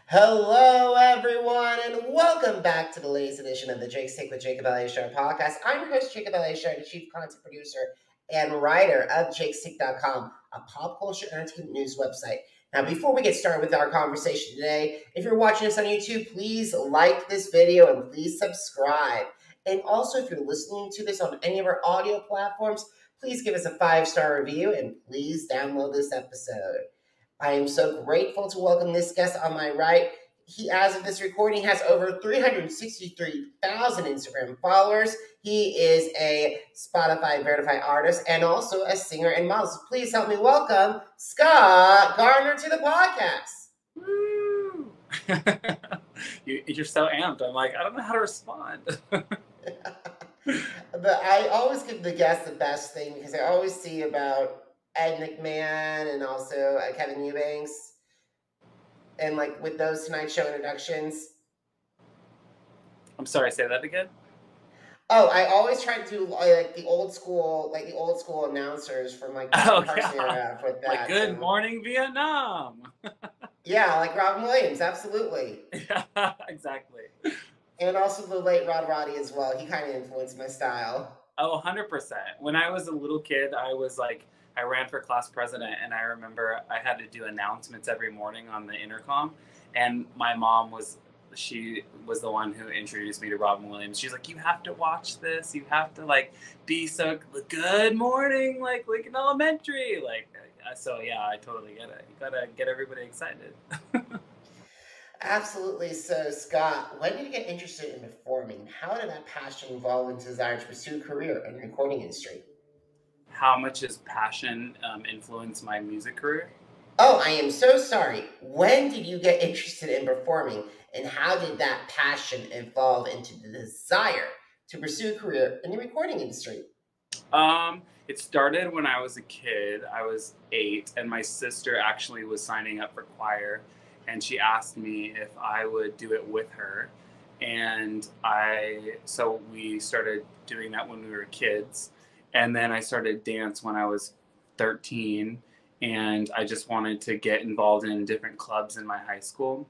Hello, everyone, and welcome back to the latest edition of the Jake's Take with Jacob Elyachar Podcast. I'm your host, Jacob Elyachar, the chief content producer and writer of JakeStake.com, a pop culture entertainment news website. Now, before we get started with our conversation today, if you're watching us on YouTube, please like this video and please subscribe. And also, if you're listening to this on any of our audio platforms, please give us a 5-star review and please download this episode. I am so grateful to welcome this guest on my right. He, as of this recording, has over 363,000 Instagram followers. He is a Spotify verified artist and also a singer and model. So please help me welcome Scott Gardner to the podcast. Woo! You're so amped. I'm like, I don't know how to respond. But I always give the guest the best thing because I always see about Ed McMahon and also Kevin Eubanks, and like with those Tonight Show introductions. I'm sorry, say that again. Oh, I always try to do like the old school announcers from like the Carson era with that. Like Good Morning Vietnam. Yeah, like Robin Williams, absolutely. Yeah, exactly. And also the late Rod Roddy as well. He kind of influenced my style. Oh, 100%. When I was a little kid, I ran for class president, and I remember I had to do announcements every morning on the intercom, and my mom she was the one who introduced me to Robin Williams. She's like, you have to watch this. You have to be so good morning, like in elementary. So yeah, I totally get it. You gotta get everybody excited. Absolutely. So Scott, when did you get interested in performing? How did that passion evolve into desire to pursue a career in the recording industry? How much has passion influenced my music career? Oh, I am so sorry. When did you get interested in performing, and how did that passion evolve into the desire to pursue a career in the recording industry? It started when I was a kid. I was 8, and my sister actually was signing up for choir, and she asked me if I would do it with her. And so we started doing that when we were kids. And then I started dance when I was 13, and I just wanted to get involved in different clubs in my high school.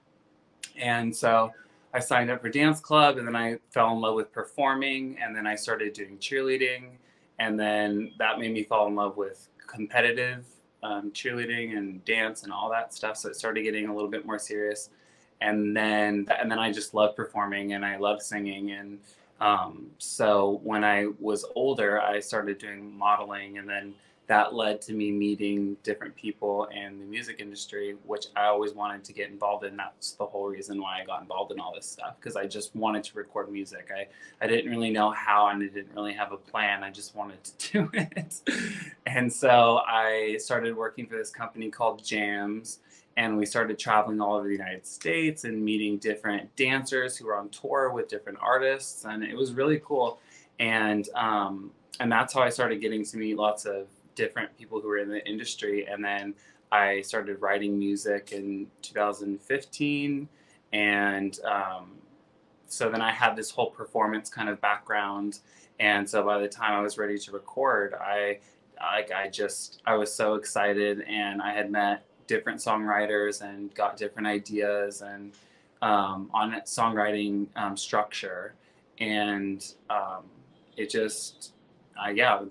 And so I signed up for dance club, and then I fell in love with performing, and then I started doing cheerleading, and then that made me fall in love with competitive cheerleading and dance and all that stuff. So it started getting a little bit more serious, and then I just loved performing, and I loved singing. And so when I was older, I started doing modeling, and then that led to me meeting different people in the music industry, which I always wanted to get involved in. That's the whole reason why I got involved in all this stuff, because I just wanted to record music. I didn't really know how, and I didn't really have a plan. I just wanted to do it. And so I started working for this company called Jams, and we started traveling all over the United States and meeting different dancers who were on tour with different artists, and it was really cool. And that's how I started getting to meet lots of different people who were in the industry. And then I started writing music in 2015, and so then I had this whole performance kind of background. And so by the time I was ready to record, I was so excited, and I had met different songwriters and got different ideas and on songwriting structure. And it just,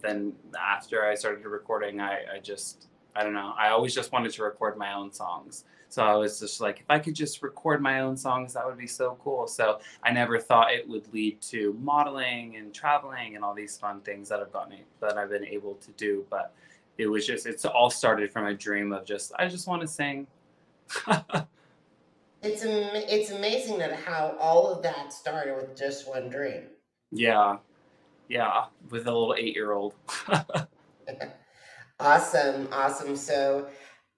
then after I started recording, I don't know, I always just wanted to record my own songs. So I was just like, if I could just record my own songs, that would be so cool. So I never thought it would lead to modeling and traveling and all these fun things that I've been able to do. But it's all started from a dream of I just want to sing. It's amazing that how all of that started with just one dream. Yeah, with a little 8-year-old. Awesome. So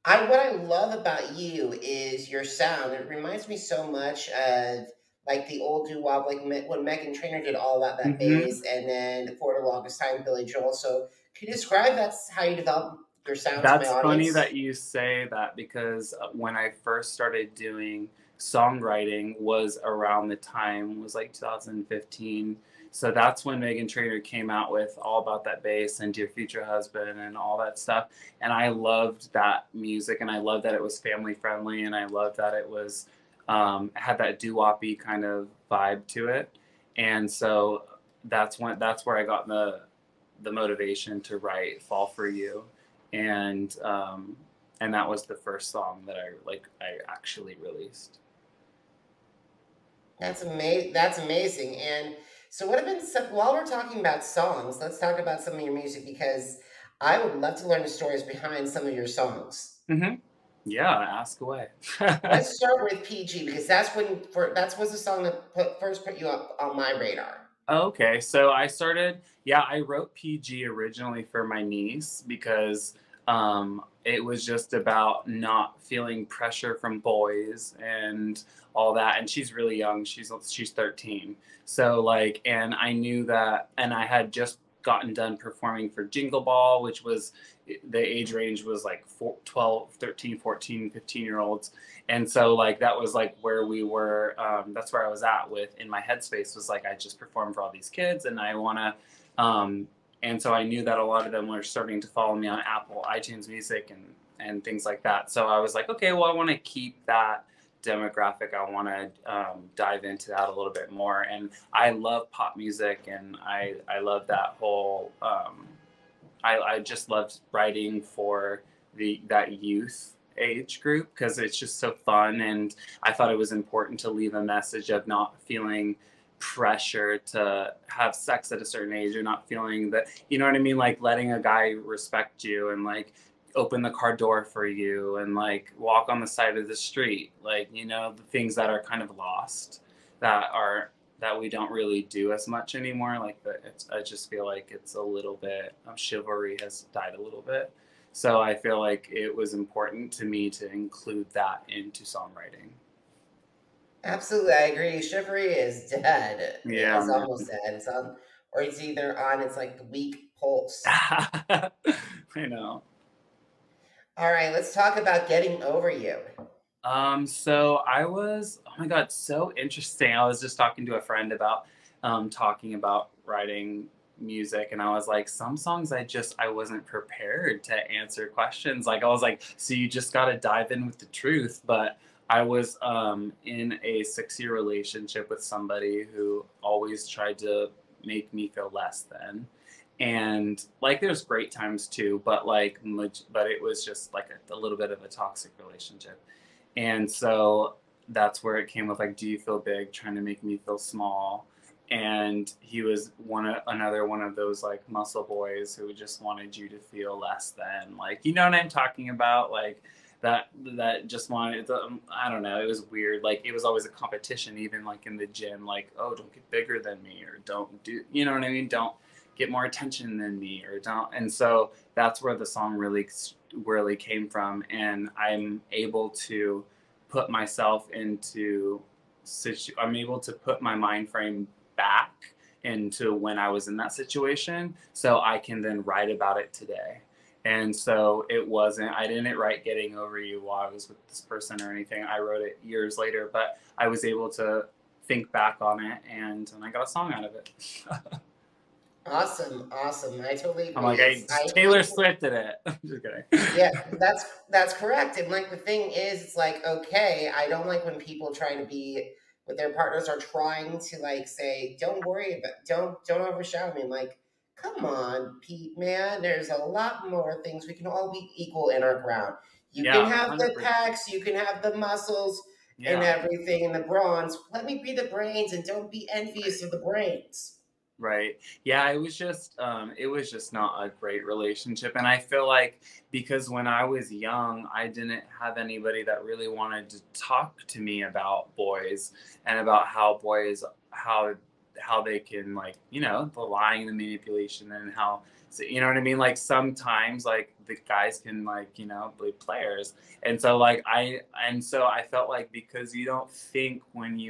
what I love about you is your sound. It reminds me so much of like the old doo-wop, like when Meghan Trainor did all that bass, and then for the longest time Billy Joel. So can you describe that's how you develop your sound? That's funny that you say that, because when I first started doing songwriting was around the time, was like 2015. So that's when Meghan Trainor came out with All About That Bass and Dear Future Husband and all that stuff. And I loved that music, and I loved that it was family friendly, and I loved that it was It had that doo-wop-y kind of vibe to it. And so that's where I got the motivation to write Fall for You. And that was the first song that I actually released. That's amazing. That's amazing. And so, what have been some, while we're talking about songs, let's talk about some of your music because I would love to learn the stories behind some of your songs. Mm-hmm. Yeah, ask away. Let's start with PG because that was the song that first put you up on my radar. Okay, so I wrote PG originally for my niece because it was just about not feeling pressure from boys and all that. And she's really young, she's 13. So like, and I knew that, and I had just gotten done performing for Jingle Ball, which was, the age range was like 12, 13, 14, 15-year-olds. And so like that was like where we were, that's where I was at with in my headspace, was like I just performed for all these kids and I want to, and so I knew that a lot of them were starting to follow me on Apple iTunes Music and things like that. So I was like, okay, well, I want to keep that demographic. I want to dive into that a little bit more. And I love pop music, and I love that whole, I just loved writing for that youth age group because it's just so fun. And I thought it was important to leave a message of not feeling pressure to have sex at a certain age, or not feeling that, you know what I mean? Like letting a guy respect you and like open the car door for you and like walk on the side of the street. Like, you know, the things that are kind of lost that we don't really do as much anymore. Like I just feel like it's a little bit, chivalry has died a little bit. So I feel like it was important to me to include that into songwriting. Absolutely, I agree. Chivalry is dead. Yeah, It's almost dead. It's on, or it's either on. It's like the weak pulse. I know. All right, let's talk about Getting Over You. So I was, oh my God, so interesting. I was just talking to a friend about talking about writing music, and I was like, some songs I wasn't prepared to answer questions. Like I was like, so you just got to dive in with the truth. But I was in a 6-year relationship with somebody who always tried to make me feel less than. And like there's great times too, but but it was just like a little bit of a toxic relationship. And so that's where it came with like, do you feel big, trying to make me feel small. And he was another one of those like muscle boys who just wanted you to feel less than, like, you know what I'm talking about? Like that just wanted, I don't know, it was weird. Like it was always a competition, even like in the gym, like, oh, don't get bigger than me, or don't do, you know what I mean? Don't get more attention than me, or don't. And so that's where the song really came from. And I'm able to put myself into I'm able to put my mind frame back into when I was in that situation, so I can then write about it today. And so I didn't write Getting Over You while I was with this person or anything. I wrote it years later, but I was able to think back on it, and I got a song out of it. Awesome. I totally agree. I'm like, Taylor Swift did it. I'm just kidding. Yeah, that's correct. And like the thing is, it's like, okay, I don't like when people try to be with their partners are trying to like say, don't worry about, don't overshadow me. I'm like, come on, Pete, man, there's a lot more things. We can all be equal in our crown. You can have 100%. The packs, you can have the muscles and everything and the bronze. Let me be the brains, and don't be envious of the brains. Right. Yeah, it was just not a great relationship. And I feel like because when I was young, I didn't have anybody that really wanted to talk to me about boys and about how they can, like, you know, the lying, the manipulation, and how, you know what I mean? Like sometimes like the guys can, like, you know, be players. And so like I felt like, because you don't think when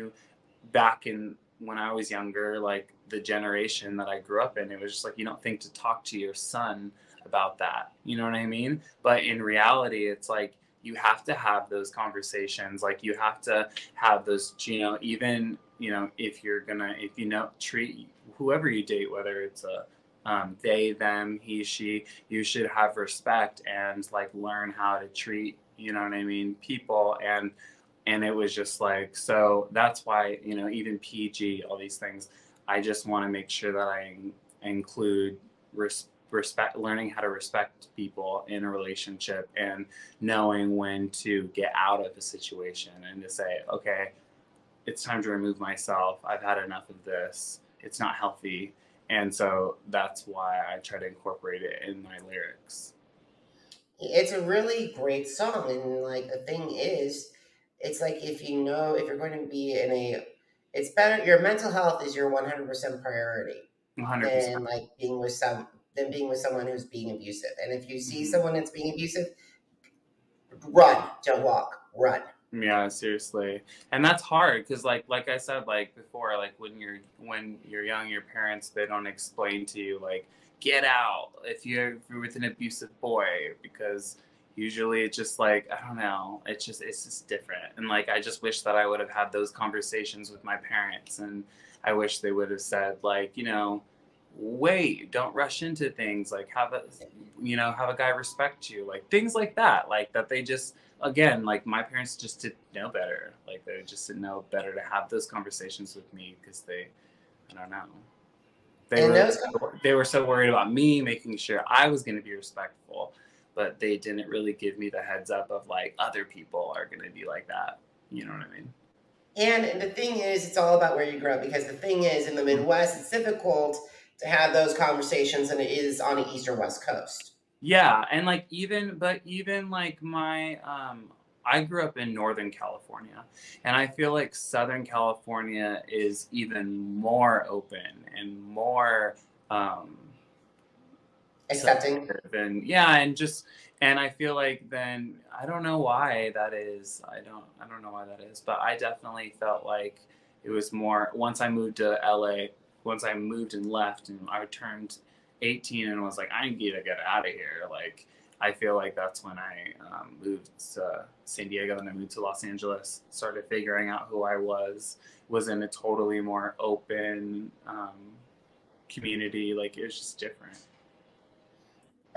I was younger, like the generation that I grew up in, it was just like, you don't think to talk to your son about that. You know what I mean? But in reality, it's like, you have to have those conversations. Like you have to have those, you know, even, you know, if you know, treat whoever you date, whether it's they, them, he, she, you should have respect and like learn how to treat, you know what I mean, people. And And it was just like, so that's why, you know, even PG, all these things, I just want to make sure that I include respect, learning how to respect people in a relationship, and knowing when to get out of a situation and to say, okay, it's time to remove myself. I've had enough of this. It's not healthy. And so that's why I try to incorporate it in my lyrics. It's a really great song, and like the thing is, it's like if you're going to be in a, it's better. Your mental health is your 100% priority 100%. than like being with someone who's being abusive. And if you see Mhm. someone that's being abusive, run, don't walk, run. Yeah, seriously. And that's hard because like I said, like before, like when you're young, your parents, they don't explain to you like, get out if you're with an abusive boy, because usually it's just like, I don't know, it's just different. And like I just wish that I would have had those conversations with my parents, and I wish they would have said, like, you know, wait, don't rush into things, like have a guy respect you, like things like that, like that they just, again, like my parents just didn't know better. Like they just didn't know better to have those conversations with me, because I don't know. They were so worried about me making sure I was going to be respectful, but they didn't really give me the heads up of like other people are going to be like that. You know what I mean? And the thing is, it's all about where you grow up, because the thing is, in the Midwest, it's difficult to have those conversations than it is on the East or West Coast. Yeah, and like even like I grew up in Northern California, and I feel like Southern California is even more open and more Accepting. and yeah, and I feel like then I don't know why that is. I don't know why that is, but I definitely felt like it was more once I moved to LA, once I moved and left, and I turned 18 and was like, I need to get out of here. Like I feel like that's when I moved to San Diego, and I moved to Los Angeles, started figuring out who I was in a totally more open community. Like it was just different.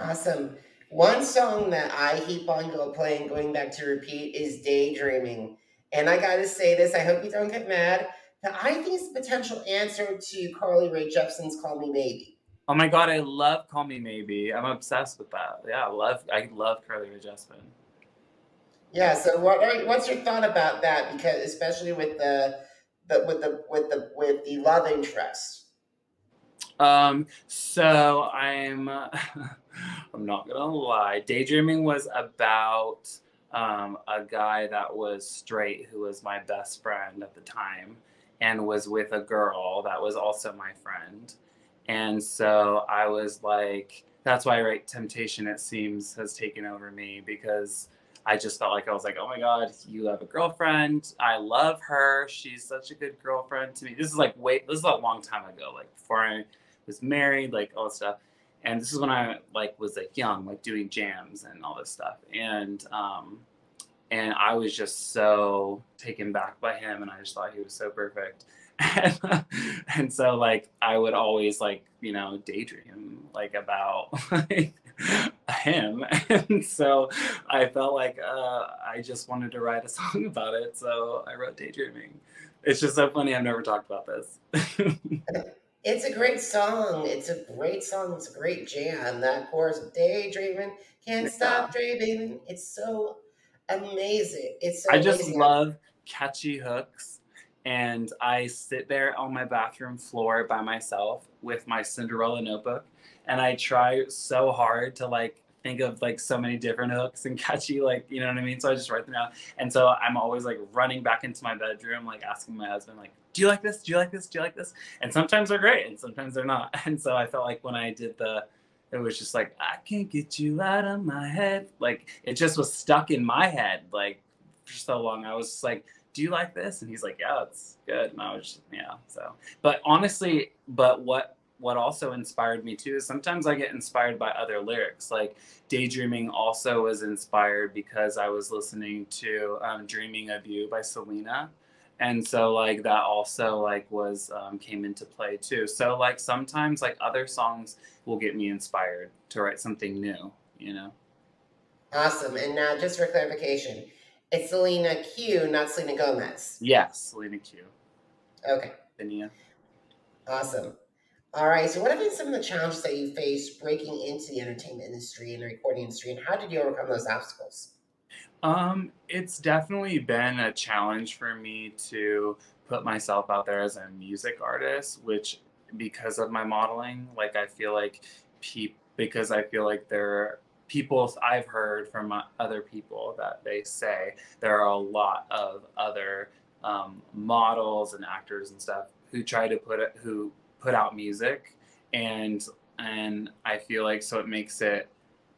Awesome. One song that I keep on playing, going back to repeat, is Daydreaming. And I gotta say this, I hope you don't get mad, but I think it's a potential answer to Carly Rae Jepsen's Call Me Maybe. Oh my God, I love Call Me Maybe. I'm obsessed with that. Yeah, I love Carly Rae Jepsen. Yeah, so what's your thought about that? Because especially with the love interest. So I'm I'm not gonna lie. Daydreaming was about a guy that was straight who was my best friend at the time, and was with a girl that was also my friend. And so I was like, that's why I write Temptation, it seems, has taken over me, because I just felt like I was like, oh my God, you have a girlfriend. I love her. She's such a good girlfriend to me. This is a long time ago, like before I was married, like all this stuff. And this is when I like was like young, like doing jams and all this stuff. And I was just so taken back by him, and I just thought he was so perfect. And so like I would always like, you know, daydream like about like him. And so I felt like I just wanted to write a song about it, so I wrote Daydreaming. It's just so funny, I've never talked about this. It's a great song. It's a great song. It's a great jam. That chorus of Daydreaming, can't stop dreaming. It's so amazing. It's so I just amazing. love catchy hooks, and I sit there on my bathroom floor by myself with my Cinderella notebook, and I try so hard to like think of like so many different hooks and catchy, like, you know what I mean? So I just write them out. And so I'm always like running back into my bedroom, like asking my husband, like, do you like this? Do you like this? Do you like this? And sometimes they're great and sometimes they're not. And so I felt like when I did it was just like, I can't get you out of my head. Like it just was stuck in my head, like for so long. I was just like, do you like this? And he's like, yeah, it's good. And I was just, yeah. So, but honestly, what also inspired me too is sometimes I get inspired by other lyrics. Like Daydreaming also was inspired because I was listening to Dreaming of You by Selena. And so like that also like was came into play too. So like sometimes like other songs will get me inspired to write something new, you know? Awesome. And now just for clarification, It's Selena Q, not Selena Gomez. Yes, Selena Q. Okay. Vinia. Awesome. All right. So what have been some of the challenges that you faced breaking into the entertainment industry and the recording industry, and how did you overcome those obstacles? It's definitely been a challenge for me to put myself out there as a music artist, which because of my modeling, like I feel like because I feel like there are people I've heard from other people that they say there are a lot of other models and actors and stuff who try to who put out music, and I feel like so it makes it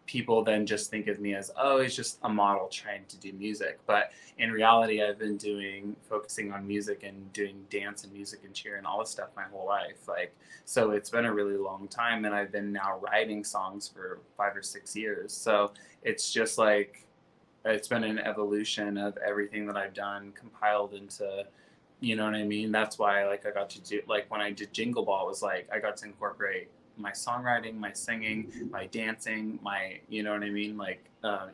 people then just think of me as, oh, he's just a model trying to do music. But in reality, I've been focusing on music and doing dance and music and cheer and all this stuff my whole life. Like, so it's been a really long time, and I've been now writing songs for 5 or 6 years. So it's just like, it's been an evolution of everything that I've done compiled into, you know what I mean? That's why, like, I got to do, like, when I did Jingle Ball, it was like, I got to incorporate my songwriting, my singing, my dancing, my, you know what I mean? Like,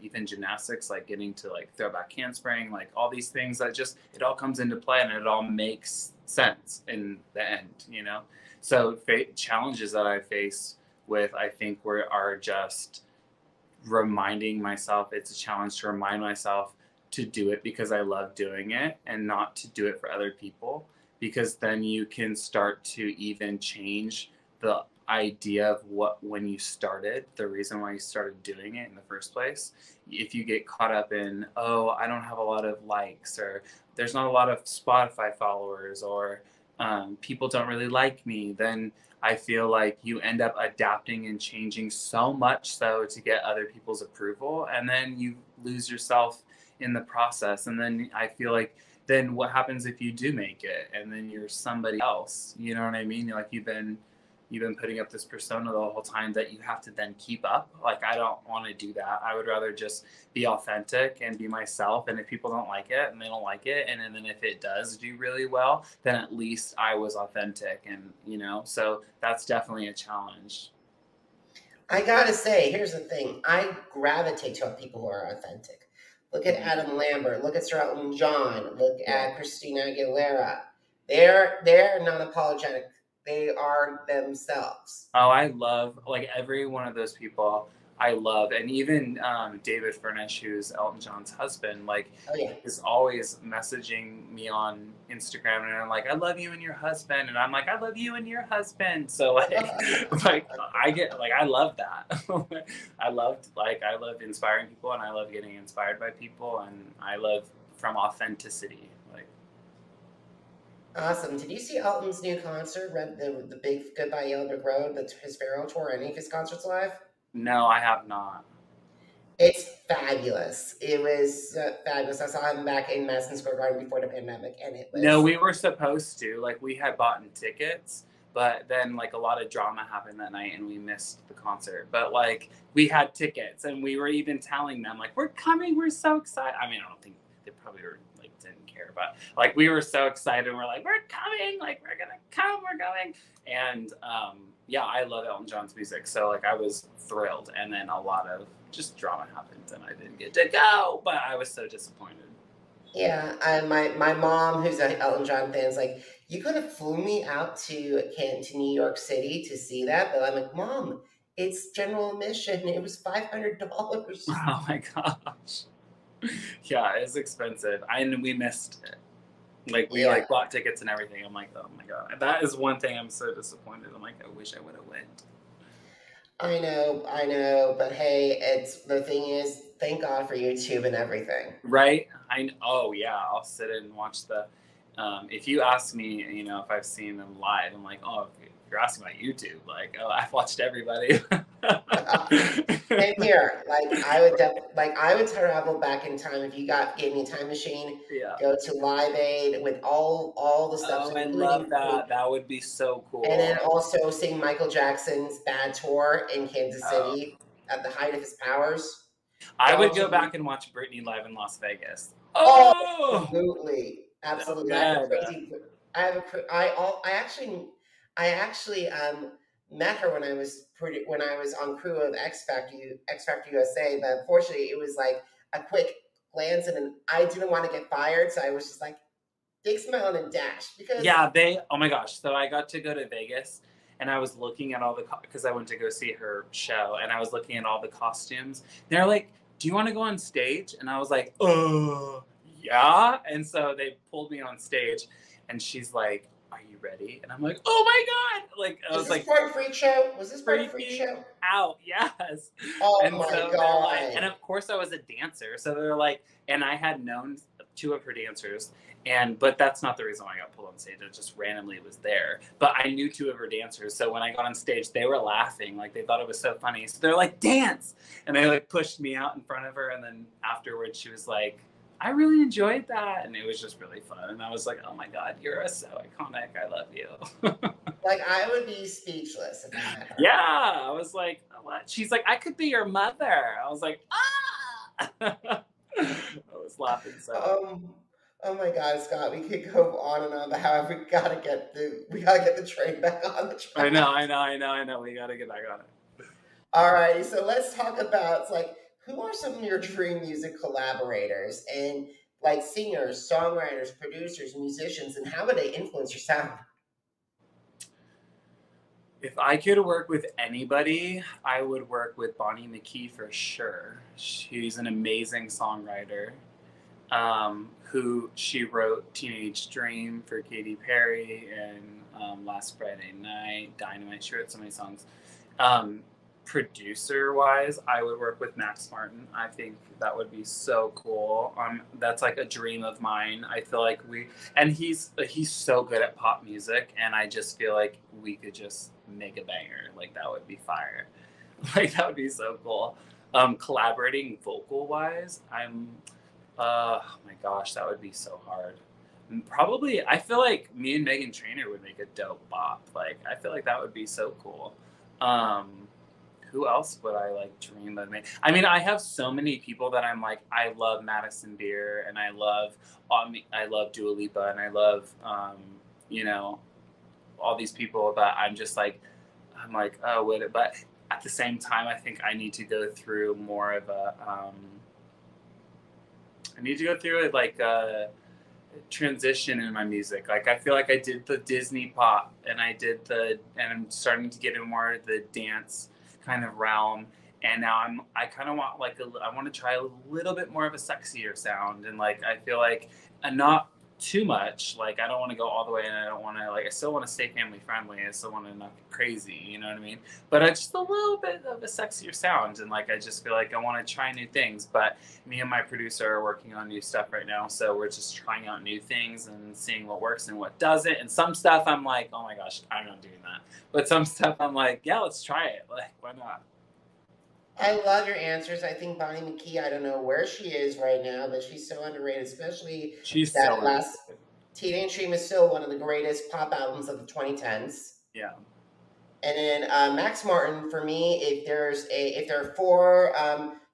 even gymnastics, like getting to like throwback handspring, like all these things that just, it all comes into play and it all makes sense in the end, you know? So challenges that I face with, I think are just reminding myself, it's a challenge to remind myself to do it because I love doing it and not to do it for other people, because then you can start to even change the idea of when you started, the reason why you started doing it in the first place. If you get caught up in, oh, I don't have a lot of likes, or there's not a lot of Spotify followers, or people don't really like me, then I feel like you end up adapting and changing so much so to get other people's approval, and then you lose yourself in the process. And then I feel like, then what happens if you do make it and then you're somebody else? You know what I mean? Like you've been putting up this persona the whole time that you have to then keep up. Like, I don't want to do that. I would rather just be authentic and be myself. And if people don't like it, and they don't like it, and then if it does do really well, then at least I was authentic. And, you know, so that's definitely a challenge. I gotta say, here's the thing. I gravitate to people who are authentic. Look at Adam Lambert. Look at Sir Elton John. Look at Christina Aguilera. They're non-apologetic. They are themselves. Oh, I love, like, every one of those people. I love, and even David Furnish, who's Elton John's husband, like, is always messaging me on Instagram, and I'm like, I love you and your husband, and I'm like, I love you and your husband. So like, I love that. I love inspiring people, and I love getting inspired by people, and I love from authenticity. Awesome. Did you see Elton's new concert, the big Goodbye Yellow Brick Road, his farewell tour, any of his concerts live? No, I have not. It's fabulous. It was fabulous. I saw him back in Madison Square Garden before the pandemic, and it was... No, we were supposed to. Like, we had bought tickets, but then, like, a lot of drama happened that night, and we missed the concert. But, like, we had tickets, and we were even telling them, like, we're coming, we're so excited. I mean, I don't think they probably were, like, didn't care, but, like, we were so excited, and we're like, we're coming, like, we're gonna come, we're going. And, yeah, I love Elton John's music, so, like, I was thrilled. And then a lot of just drama happened, and I didn't get to go, but I was so disappointed. Yeah, my mom, who's an Elton John fan, is like, you could have flown me out to New York City to see that, but I'm like, Mom, it's general admission. It was $500. Oh my gosh. Yeah, it's expensive. And we missed it. Like, we like bought tickets and everything. I'm like, oh my God. That is one thing I'm so disappointed. I'm like, I wish I would have went. I know, but hey, the thing is, thank God for YouTube and everything. Right? Oh yeah, I'll sit and watch if you ask me, you know, if I've seen them live, I'm like, oh, if you're asking about YouTube, like, oh, I've watched everybody. Same here. I would travel back in time if you gave me a time machine. Yeah. Go to Live Aid with all the stuff. Oh, I love that. That would be so cool. And then also seeing Michael Jackson's Bad Tour in Kansas City at the height of his powers. I would go back and watch Britney live in Las Vegas. Oh, absolutely. I actually met her when I was on crew of X Factor USA, but unfortunately it was like a quick plans, and I didn't want to get fired, so I was just like, take Smile and dash. Because oh my gosh. So I got to go to Vegas, and I was looking at all the, because I went to go see her show, and I was looking at all the costumes. They're like, do you want to go on stage? And I was like, yeah. And so they pulled me on stage, and she's like, are you ready? And I'm like, oh my God. Like, I was like, part of Freak Show? Was this part of Freak Show? Out, yes. Oh and my so God. Like, and of course I was a dancer. So they're like, and I had known two of her dancers, but that's not the reason why I got pulled on stage. It just randomly was there. But I knew two of her dancers. So when I got on stage, they were laughing. Like, they thought it was so funny. So they're like, dance. And they like pushed me out in front of her. And then afterwards she was like, I really enjoyed that. And it was just really fun. And I was like, oh my God, you're so iconic. I love you. Like, I would be speechless if I met her. Yeah. I was like, what? She's like, I could be your mother. I was like, ah. I was laughing so. Oh my God, Scott, we could go on and on, but however, we gotta get the train back on the track. I know. We gotta get back on it. Alrighty, so let's talk about, like, who are some of your dream music collaborators, and like singers, songwriters, producers, musicians, and how would they influence your sound? If I could work with anybody, I would work with Bonnie McKee for sure. She's an amazing songwriter. Who she wrote Teenage Dream for Katy Perry and Last Friday Night, Dynamite. She wrote so many songs. Producer-wise, I would work with Max Martin. I think that would be so cool. That's like a dream of mine. I feel like he's so good at pop music, and I just feel like we could just make a banger. Like, that would be fire. Like, that would be so cool. Collaborating vocal-wise, oh my gosh, that would be so hard. Probably, I feel like me and Meghan Trainor would make a dope bop. Like, I feel like that would be so cool. Who else would I like dream of? I mean, I have so many people that I'm like, I love Madison Beer, and I love Dua Lipa, and I love, all these people that I'm like, oh, what? But at the same time, I think I need to go through more of a, a transition in my music. Like, I feel like I did the Disney pop, and I'm starting to get in more of the dance kind of realm, and now I kind of want I want to try a little bit more of a sexier sound, and like I feel like not too much. Like, I don't want to go all the way, and I don't want to, like, I still want to stay family friendly. I still want to not get crazy, you know what I mean? But I just a little bit of a sexier sound, and like I just feel like I want to try new things. But me and my producer are working on new stuff right now, so we're just trying out new things and seeing what works and what doesn't. And some stuff I'm like, oh my gosh, I'm not doing that. But some stuff I'm like, yeah, let's try it. Like, why not? I love your answers. I think Bonnie McKee, I don't know where she is right now, but she's so underrated, especially that last Teenage Dream is still one of the greatest pop albums of the 2010s. Yeah. And then Max Martin, for me, if there are four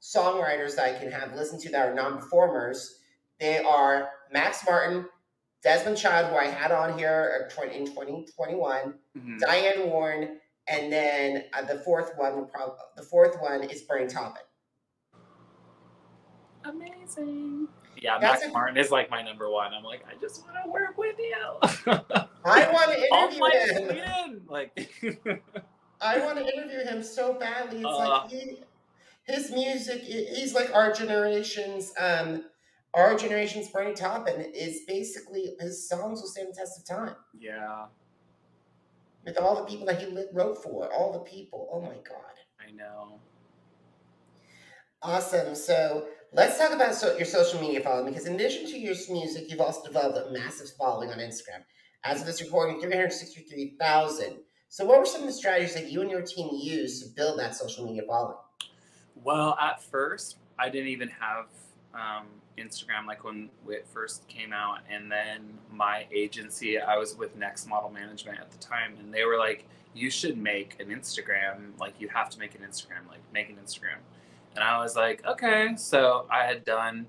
songwriters that I can have listened to that are non-performers, they are Max Martin, Desmond Child, who I had on here in 2021, Diane Warren, and then the fourth one is Bernie Taupin. Amazing. Yeah, Max Martin is like my number one. I'm like, I just want to work with you. I want to interview him. Like, I want to interview him so badly. It's like his music. He's like our generation's Bernie Taupin. Is basically, his songs will stand the test of time. Yeah. With all the people that he wrote for, all the people. Oh my God. I know. Awesome. So let's talk about your social media following, because in addition to your music, you've also developed a massive following on Instagram. As of this recording, 363,000. So what were some of the strategies that you and your team used to build that social media following? Well, at first, I didn't even have Instagram, like when it first came out. And then my agency, I was with Next Model Management at the time, and they were like, you should make an Instagram. Like, you have to make an Instagram, like make an Instagram. And I was like, okay. So I had done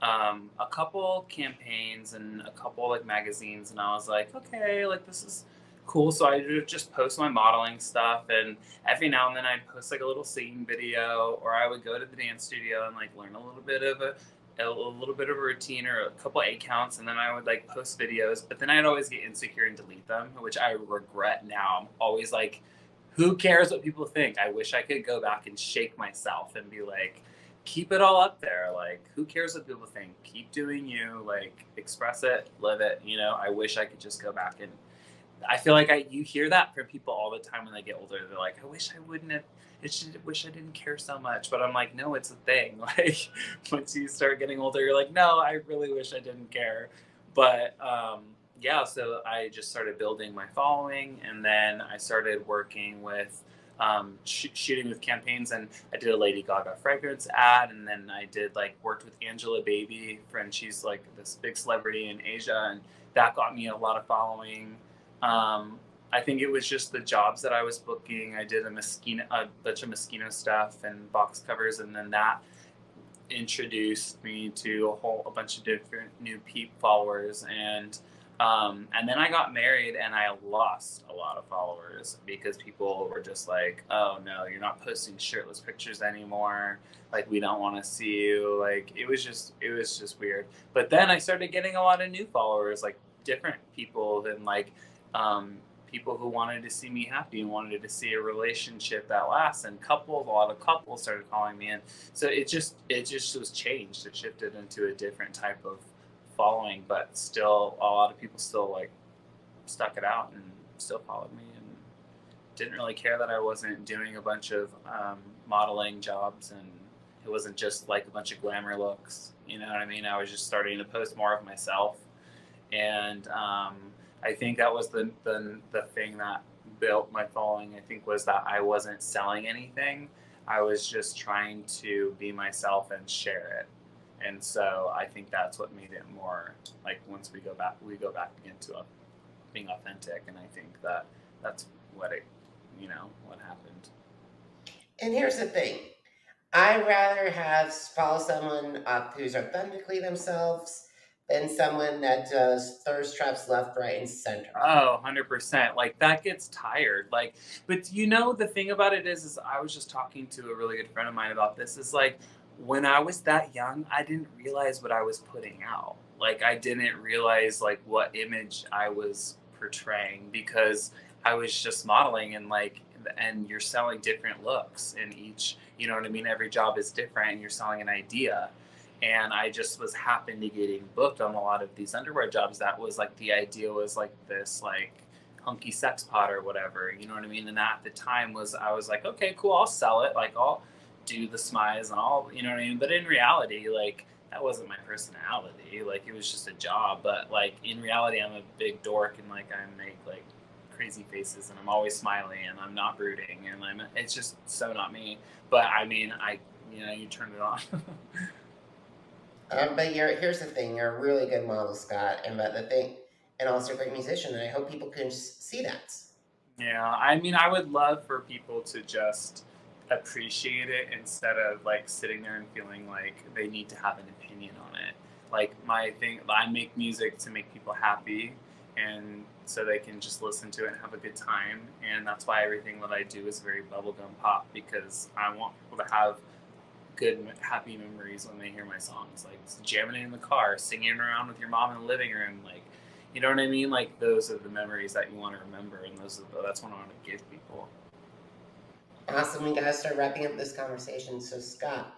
a couple campaigns and a couple like magazines, and I was like, okay, like this is cool. So I would just post my modeling stuff, and every now and then I'd post like a little singing video, or I would go to the dance studio and like learn a little bit of a little bit of a routine or a couple accounts, and then I would like post videos, but then I'd always get insecure and delete them, which I regret now. I'm always like, who cares what people think? I wish I could go back and shake myself and be like, keep it all up there. Like, who cares what people think? Keep doing you, like, express it, live it. You know, I wish I could just go back. And I feel like you hear that from people all the time when they get older. They're like, I wish I wouldn't have, wish I didn't care so much. But I'm like, no, it's a thing. Like, once you start getting older, you're like, no, I really wish I didn't care. But yeah, so I just started building my following, and then I started working with shooting with campaigns, and I did a Lady Gaga fragrance ad, and then I did worked with Angela Baby, friend. She's like this big celebrity in Asia, and that got me a lot of following. I think it was just the jobs that I was booking. I did a bunch of Moschino stuff and box covers, and then that introduced me to a bunch of different new followers, and then I got married, and I lost a lot of followers because people were just like, oh no, you're not posting shirtless pictures anymore. Like, we don't want to see you. Like, it was just weird. But then I started getting a lot of new followers, like different people than people who wanted to see me happy and wanted to see a relationship that lasts. And a lot of couples started calling me in. So it just was changed. It shifted into a different type of following, but still a lot of people still stuck it out and still followed me and didn't really care that I wasn't doing a bunch of modeling jobs, and it wasn't just like a bunch of glamour looks, you know what I mean? I was just starting to post more of myself, and I think that was the thing that built my following. I think was that I wasn't selling anything. I was just trying to be myself and share it. And so I think that's what made it more once we go back again to being authentic. And I think that's what what happened. And here's the thing. I'd rather follow someone who's authentically themselves than someone that does thirst traps left, right, and center. Oh, 100%. That gets tired. But the thing about it is I was just talking to a really good friend of mine about this, is when I was that young, I didn't realize what I was putting out. I didn't realize what image I was portraying, because I was just modeling, and you're selling different looks in each, you know what I mean? Every job is different, and you're selling an idea. And I just was happened to getting booked on a lot of these underwear jobs. That was the idea was this hunky sex pot or whatever, you know what I mean? And that at the time I was like, okay, cool, I'll sell it. I'll do the smize and all, you know what I mean? But in reality, that wasn't my personality. It was just a job. But in reality, I'm a big dork, and I make crazy faces, and I'm always smiling, and I'm not brooding, and it's just so not me. But I mean, you turn it on. But here's the thing: you're a really good model, Scott, and also a great musician. And I hope people can see that. Yeah, I mean, I would love for people to just appreciate it instead of sitting there and feeling like they need to have an opinion on it. My thing, I make music to make people happy, and so they can just listen to it and have a good time. And that's why everything that I do is very bubblegum pop, because I want people to have good, happy memories when they hear my songs, jamming in the car, singing around with your mom in the living room, you know what I mean? Those are the memories that you want to remember, and that's what I want to give people. Awesome. We gotta start wrapping up this conversation. So, Scott,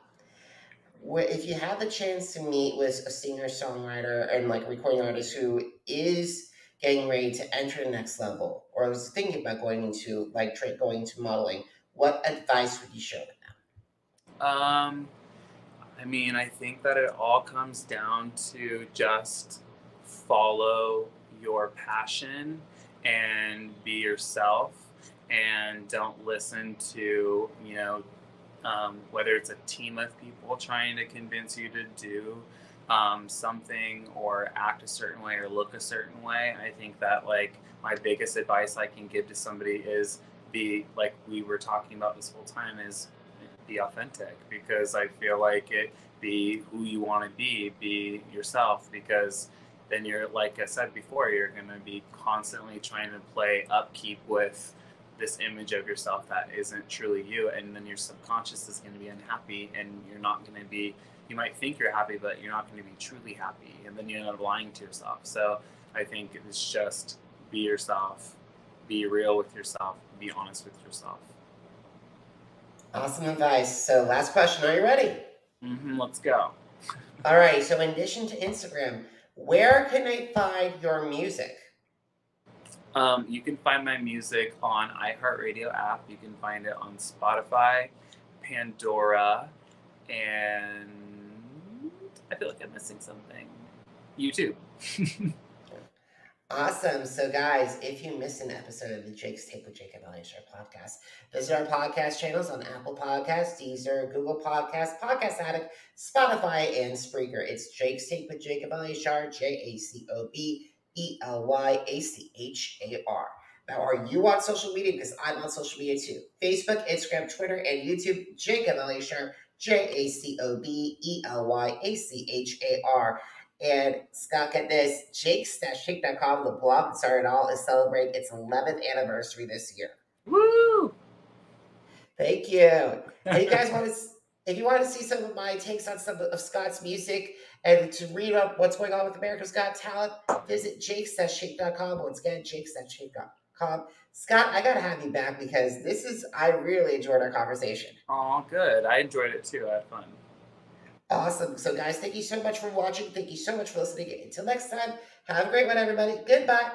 if you have the chance to meet with a singer-songwriter and recording artist who is getting ready to enter the next level, or is thinking about going into modeling, what advice would you share with them? I mean, I think that it all comes down to just follow your passion and be yourself, and don't listen to, whether it's a team of people trying to convince you to do something or act a certain way or look a certain way. I think that my biggest advice I can give to somebody is be, like we were talking about this whole time, is be authentic, because I feel be who you want to be yourself, because then you're, like I said before, you're going to be constantly trying to play upkeep with this image of yourself that isn't truly you, and then your subconscious is going to be unhappy, and you're not going to be, you might think you're happy, but you're not going to be truly happy, and then you end up lying to yourself. So I think it's just be yourself, be real with yourself, be honest with yourself. Awesome advice. So last question, are you ready? Let's go. All right, so in addition to Instagram, where can I find your music? You can find my music on iHeartRadio app. You can find it on Spotify, Pandora, and I feel like I'm missing something. YouTube. Awesome. So guys, if you missed an episode of the Jake's Take with Jacob Elyachar podcast, visit our podcast channels on Apple Podcasts, Deezer, Google Podcasts, Podcast Addict, Spotify, and Spreaker. It's Jake's Take with Jacob Elyachar, JACOBELYACHAR. Now, are you on social media? Because I'm on social media too. Facebook, Instagram, Twitter, and YouTube, Jacob Elyachar, JACOBELYACHAR. And Scott, get this, jakes-shake.com, the blog that started it all, is celebrating its 11th anniversary this year. Woo! Thank you. And you guys if you want to see some of my takes on some of Scott's music and to read up what's going on with America's Got Talent, visit jakes-shake.com. Once again, jakes-shake.com. Scott, I got to have you back because I really enjoyed our conversation. Oh, good. I enjoyed it too. I had fun. Awesome. So, guys, thank you so much for watching. Thank you so much for listening. Until next time, have a great one, everybody. Goodbye.